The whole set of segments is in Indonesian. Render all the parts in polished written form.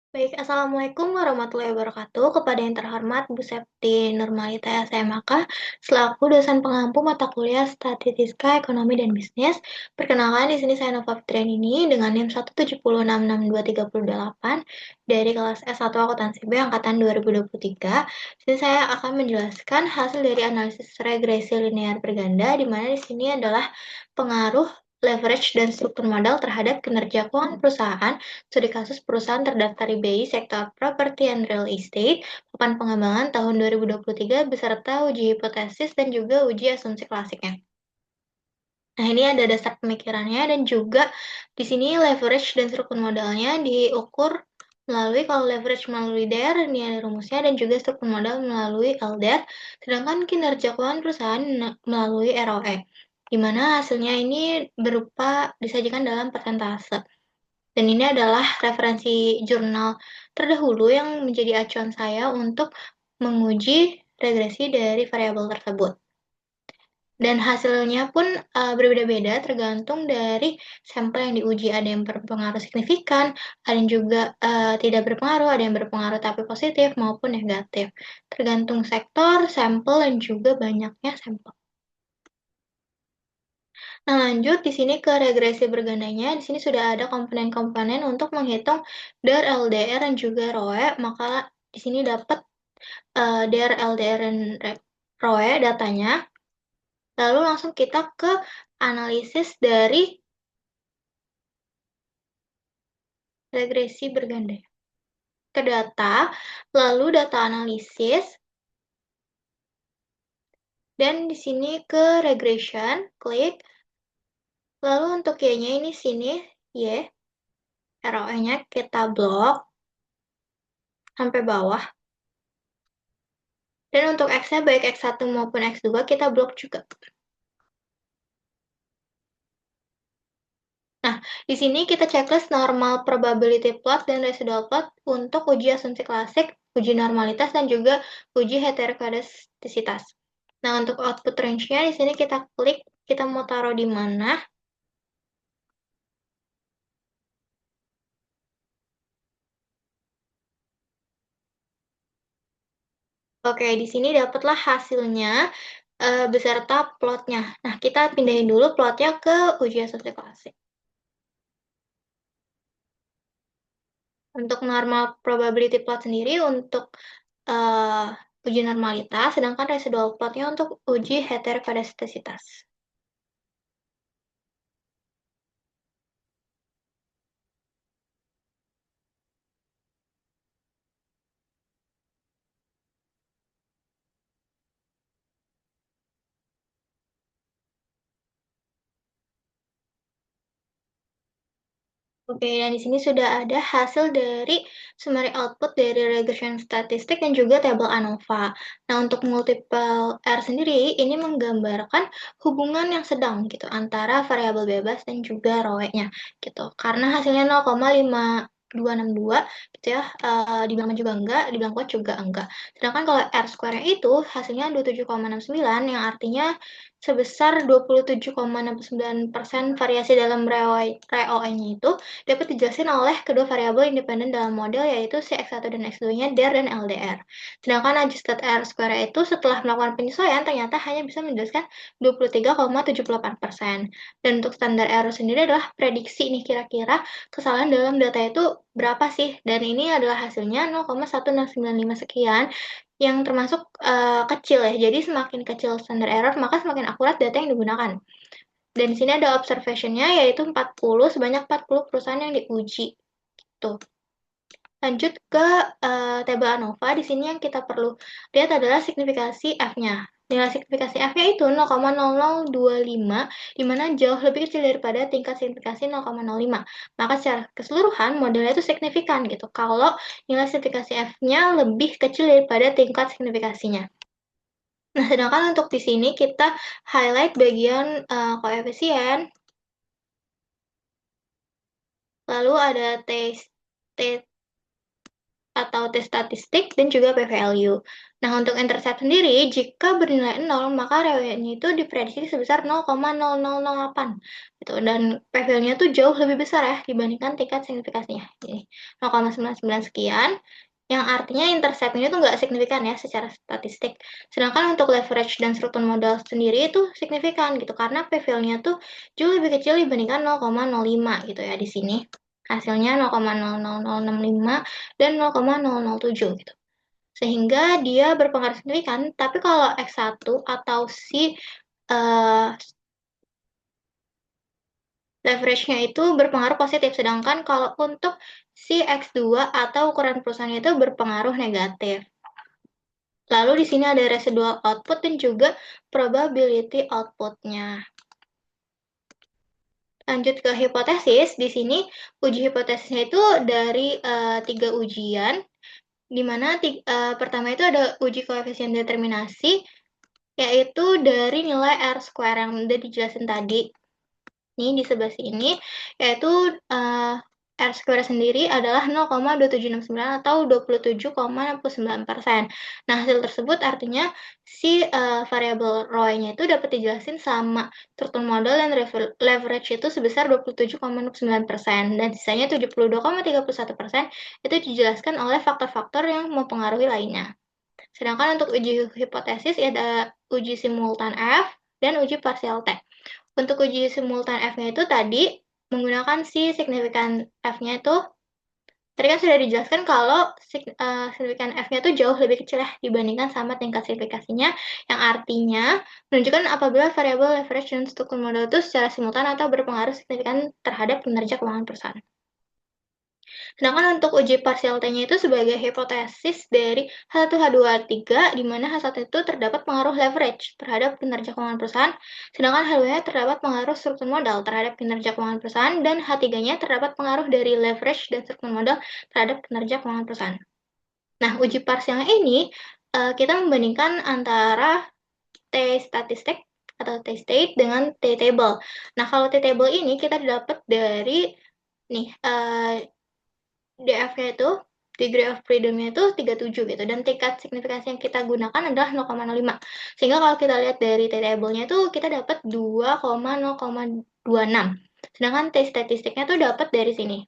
Baik, Assalamualaikum warahmatullahi wabarakatuh. Kepada yang terhormat Bu Septi Nurmalita SMAK, selaku dosen pengampu mata kuliah Statistika, Ekonomi, dan Bisnis. Perkenalkan, di sini saya Nova Fitrian ini dengan NIM 170666238 dari kelas S1 Akuntansi B angkatan 2023. Di sini saya akan menjelaskan hasil dari analisis regresi linear berganda, di mana di sini adalah pengaruh leverage dan struktur modal terhadap kinerja keuangan perusahaan. Studi kasus perusahaan terdaftar di BI sektor properti and real estate, papan pengembangan tahun 2023 beserta uji hipotesis dan juga uji asumsi klasiknya. Nah, ini ada dasar pemikirannya dan juga di sini leverage dan struktur modalnya diukur melalui kalau leverage melalui DER, ini ada rumusnya, dan juga struktur modal melalui LDER, sedangkan kinerja keuangan perusahaan melalui ROE, di mana hasilnya ini berupa disajikan dalam persentase. Dan ini adalah referensi jurnal terdahulu yang menjadi acuan saya untuk menguji regresi dari variabel tersebut. Dan hasilnya pun berbeda-beda tergantung dari sampel yang diuji. Ada yang berpengaruh signifikan, ada yang juga tidak berpengaruh, ada yang berpengaruh tapi positif maupun negatif. Tergantung sektor, sampel, dan juga banyaknya sampel. Nah, lanjut di sini ke regresi bergandanya. Di sini sudah ada komponen-komponen untuk menghitung DER, LDR, dan juga ROE. Maka di sini dapat DER, LDR, dan ROE datanya. Lalu langsung kita ke analisis dari regresi berganda. Ke data, lalu data analisis, dan di sini ke regression, klik. Lalu untuk Y-nya ini sini, Y, ROE-nya kita blok sampai bawah. Dan untuk X-nya baik X1 maupun X2 kita blok juga. Nah, di sini kita checklist normal probability plot dan residual plot untuk uji asumsi klasik, uji normalitas, dan juga uji heterokodastisitas. Nah, untuk output range-nya di sini kita klik, kita mau taruh di mana. Oke, di sini dapatlah hasilnya beserta plotnya. Nah, kita pindahin dulu plotnya ke uji asumsi klasik. Untuk normal probability plot sendiri untuk uji normalitas, sedangkan residual plotnya untuk uji heterokodastisitas. Oke, dan di sini sudah ada hasil dari summary output dari regression statistik dan juga tabel ANOVA. Nah, untuk multiple R sendiri, ini menggambarkan hubungan yang sedang gitu antara variabel bebas dan juga ROE-nya gitu. Karena hasilnya 0,5262 gitu ya, dibilang juga enggak, dibilang kuat juga enggak. Sedangkan kalau R square-nya itu hasilnya 27,69 yang artinya sebesar 27,69% variasi dalam ROE-nya itu dapat dijelaskan oleh kedua variabel independen dalam model yaitu si X1 dan X2-nya DER dan LDR. Sedangkan adjusted R square itu setelah melakukan penyesuaian ternyata hanya bisa menjelaskan 23,78%. Dan untuk standar error sendiri adalah prediksi nih kira-kira kesalahan dalam data itu berapa sih? Dan ini adalah hasilnya 0,1095 sekian yang termasuk kecil ya. Jadi semakin kecil standar error maka semakin akurat data yang digunakan. Dan di sini ada observation-nya yaitu 40, sebanyak 40 perusahaan yang diuji. Tuh. Lanjut ke tabel ANOVA, di sini yang kita perlu lihat adalah signifikasi F-nya. Nilai signifikasi F-nya itu 0,0025, di mana jauh lebih kecil daripada tingkat signifikasi 0,05. Maka secara keseluruhan modelnya itu signifikan gitu. Kalau nilai signifikasi F-nya lebih kecil daripada tingkat signifikasinya. Nah, sedangkan untuk di sini kita highlight bagian koefisien, lalu ada T atau T statistik dan juga P value. Nah, untuk intercept sendiri, jika bernilai 0, maka RW-nya itu diprediksi sebesar 0,0008 gitu, dan P-value-nya tuh jauh lebih besar ya dibandingkan tingkat signifikasinya. Jadi 0,99 sekian, yang artinya intercept ini tuh nggak signifikan ya secara statistik. Sedangkan untuk leverage dan struktur modal sendiri itu signifikan gitu, karena P-value-nya tuh jauh lebih kecil dibandingkan 0,05 gitu ya di sini. Hasilnya 0,00065 dan 0,007 gitu. Sehingga dia berpengaruh signifikan, tapi kalau X1 atau si leverage-nya itu berpengaruh positif, sedangkan kalau untuk si X2 atau ukuran perusahaannya itu berpengaruh negatif. Lalu di sini ada residual output dan juga probability output-nya. Lanjut ke hipotesis, di sini uji hipotesisnya itu dari 3 ujian, di mana pertama itu ada uji koefisien determinasi, yaitu dari nilai R square yang udah dijelasin tadi. Nih di sebelah sini, yaitu R square sendiri adalah 0,2769 atau 27,69%. Nah, hasil tersebut artinya si variabel ROI-nya itu dapat dijelasin sama struktur modal dan leverage itu sebesar 27,69%, dan sisanya 72,31% itu dijelaskan oleh faktor-faktor yang mempengaruhi lainnya. Sedangkan untuk uji hipotesis ada uji simultan F dan uji parsial T. Untuk uji simultan F-nya itu tadi menggunakan si signifikan F-nya itu, tadi kan sudah dijelaskan kalau signifikan F-nya itu jauh lebih kecil ya dibandingkan sama tingkat signifikasinya, yang artinya menunjukkan apabila variabel leverage dan struktur modal itu secara simultan atau berpengaruh signifikan terhadap kinerja keuangan perusahaan. Sedangkan untuk uji partial T-nya itu sebagai hipotesis dari H1, H2, H3, di mana H1 itu terdapat pengaruh leverage terhadap kinerja keuangan perusahaan, sedangkan H2-nya terdapat pengaruh struktur modal terhadap kinerja keuangan perusahaan, dan H3-nya terdapat pengaruh dari leverage dan struktur modal terhadap kinerja keuangan perusahaan. Nah, uji parsialnya ini kita membandingkan antara T statistik atau T state dengan T table. Nah, kalau T table ini kita dapat dari nih DF-nya itu, degree of freedom-nya itu 37 gitu, dan tingkat signifikasi yang kita gunakan adalah 0,05. Sehingga kalau kita lihat dari T-table-nya itu kita dapat 2,0,26. Sedangkan T statistiknya tuh dapat dari sini.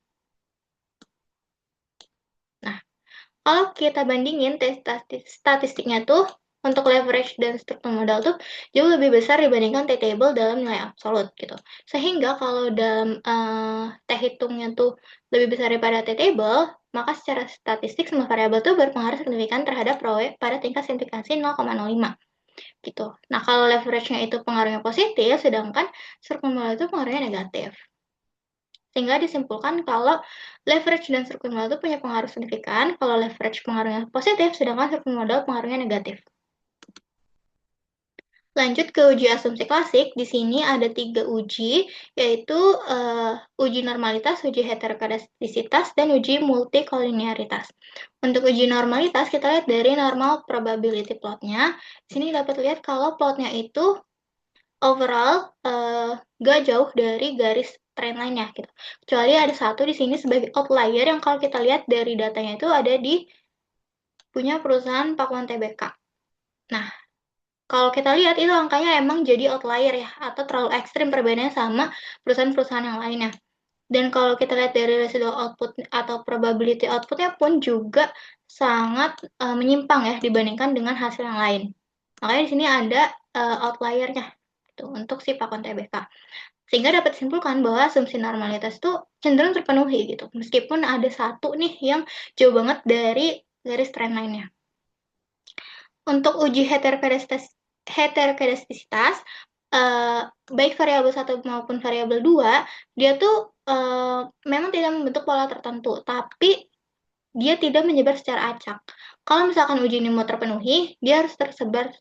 Nah, kalau kita bandingin T statistiknya tuh untuk leverage dan struktur modal tuh jauh lebih besar dibandingkan T-table dalam nilai absolut gitu. Sehingga kalau dalam T hitungnya tuh lebih besar daripada T-table, maka secara statistik semua variabel tuh berpengaruh signifikan terhadap ROE pada tingkat signifikasi 0,05 gitu. Nah, kalau leverage-nya itu pengaruhnya positif, sedangkan struktur modal itu pengaruhnya negatif. Sehingga disimpulkan kalau leverage dan struktur modal itu punya pengaruh signifikan, kalau leverage pengaruhnya positif, sedangkan struktur modal pengaruhnya negatif. Lanjut ke uji asumsi klasik, di sini ada 3 uji, yaitu uji normalitas, uji heterokedastisitas, dan uji multikolinearitas. Untuk uji normalitas, kita lihat dari normal probability plotnya. Di sini dapat lihat kalau plotnya itu overall gak jauh dari garis trendline-nya gitu. Kecuali ada satu di sini sebagai outlier yang kalau kita lihat dari datanya itu ada di punya perusahaan Pakuan Tbk. Nah, kalau kita lihat itu angkanya emang jadi outlier ya, atau terlalu ekstrim perbedaannya sama perusahaan-perusahaan yang lainnya. Dan kalau kita lihat dari residual output atau probability outputnya pun juga sangat menyimpang ya dibandingkan dengan hasil yang lain. Makanya di sini ada outliernya gitu, untuk si Pakon TBK. Sehingga dapat disimpulkan bahwa asumsi normalitas itu cenderung terpenuhi gitu, meskipun ada satu nih yang jauh banget dari garis trendline-nya. Untuk uji heterokedastisitas, baik variabel 1 maupun variabel 2, dia tuh memang tidak membentuk pola tertentu, tapi dia tidak menyebar secara acak. Kalau misalkan uji ini mau terpenuhi, dia harus tersebar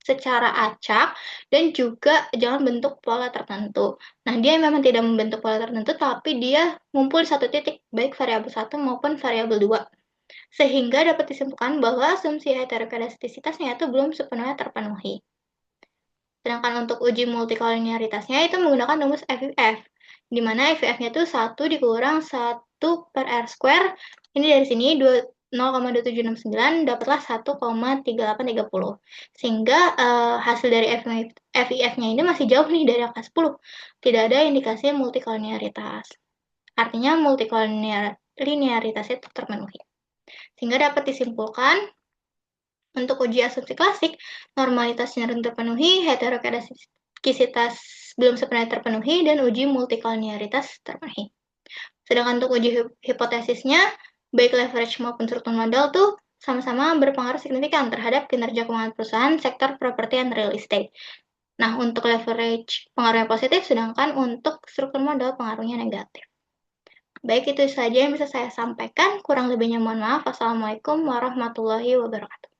secara acak dan juga jangan bentuk pola tertentu. Nah, dia memang tidak membentuk pola tertentu, tapi dia ngumpul di satu titik, baik variabel 1 maupun variabel 2. Sehingga dapat disimpulkan bahwa asumsi heterokedastisitasnya itu belum sepenuhnya terpenuhi. Sedangkan untuk uji multikolinearitasnya itu menggunakan rumus FIF, di mana FIF-nya itu 1 dikurang 1 per R square, ini dari sini 0,2769 dapatlah 1,3830. Sehingga hasil dari FIF-nya ini masih jauh nih dari angka 10. Tidak ada indikasi multikolinearitas. Artinya multikolinearitas itu terpenuhi. Sehingga dapat disimpulkan untuk uji asumsi klasik, normalitas cenderung terpenuhi, heterokedasitas belum sepenuhnya terpenuhi, dan uji multikolinearitas terpenuhi. Sedangkan untuk uji hipotesisnya, baik leverage maupun struktur modal tuh sama-sama berpengaruh signifikan terhadap kinerja keuangan perusahaan sektor properti dan real estate. Nah, untuk leverage pengaruhnya positif, sedangkan untuk struktur modal pengaruhnya negatif. Baik, itu saja yang bisa saya sampaikan. Kurang lebihnya mohon maaf. Wassalamualaikum warahmatullahi wabarakatuh.